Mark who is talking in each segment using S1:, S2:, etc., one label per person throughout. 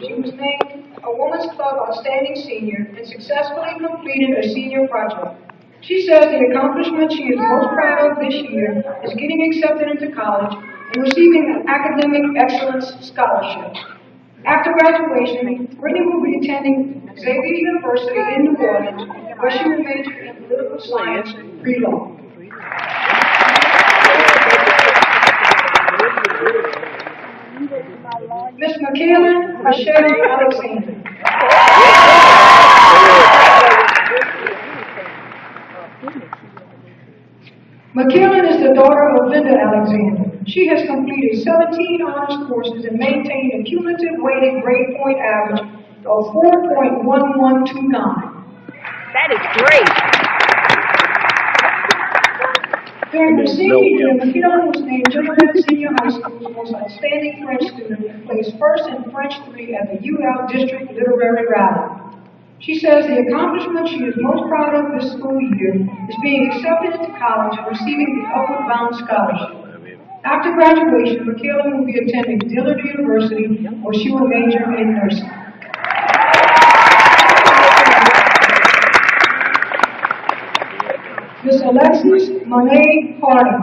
S1: She was named a Women's Club Outstanding Senior and successfully completed a senior project. She says the accomplishment she is most proud of this year is getting accepted into college and receiving an academic excellence scholarship. After graduation, Brittany will be attending Xavier University in New Orleans, where she will major in political science and pre-law. Miss Michaela Michelle Alexander. McKillen is the daughter of Linda Alexander. She has completed 17 honors courses and maintained a cumulative weighted grade point average of 4.1129.
S2: That is great.
S1: During her senior year, McKillen was named Joliet Senior High School's most outstanding French student and placed first in French 3 at the UL District Literary Rally. She says the accomplishment she is most proud of this school year is being accepted into college and receiving the Upward Bound Scholarship. After graduation, Michaela will be attending Dillard University, where she will major in nursing. Miss Alexis Monet Harding.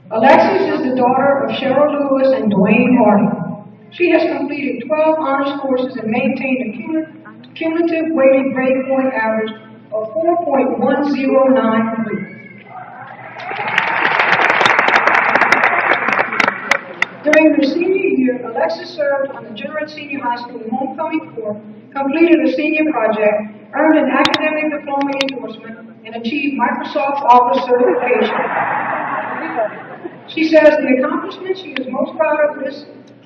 S1: Alexis is the daughter of Cheryl Lewis and Dwayne Harding. She has completed 12 honors courses and maintained a cumulative weighted grade point average of 4.1093. During her senior year, Alexis served on the Joliet Senior High School Homecoming Corps, completed a senior project, earned an academic diploma endorsement, and achieved Microsoft Office certification. She says the accomplishment she is most proud of this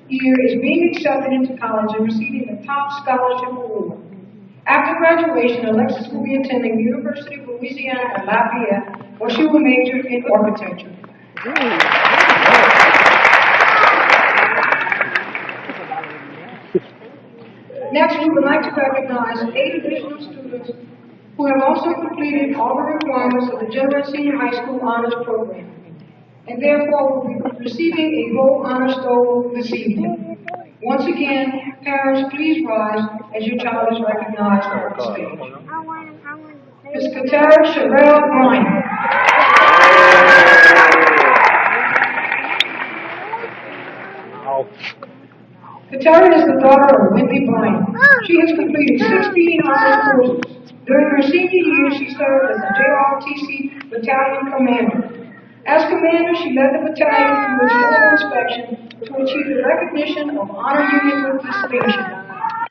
S1: year is being accepted into college and receiving the top scholarship award. After graduation, Alexis will be attending the University of Louisiana at Lafayette, where she will major in architecture. Next, we would like to recognize 8 additional students who have also completed all the requirements of the Joliet Senior High School Honors Program, and therefore will be receiving a Gold Honor Stole this evening. Once again, parents, please rise as your child is recognized on the stage. Ms. Katara Sherelle Bryant. Katara is the daughter of Wendy Bryant. She has completed 16 honors courses. During her senior year, she served as the JROTC Battalion Commander. As commander, she led the battalion through its annual inspection to achieve the recognition of Honor Unit with Distinction.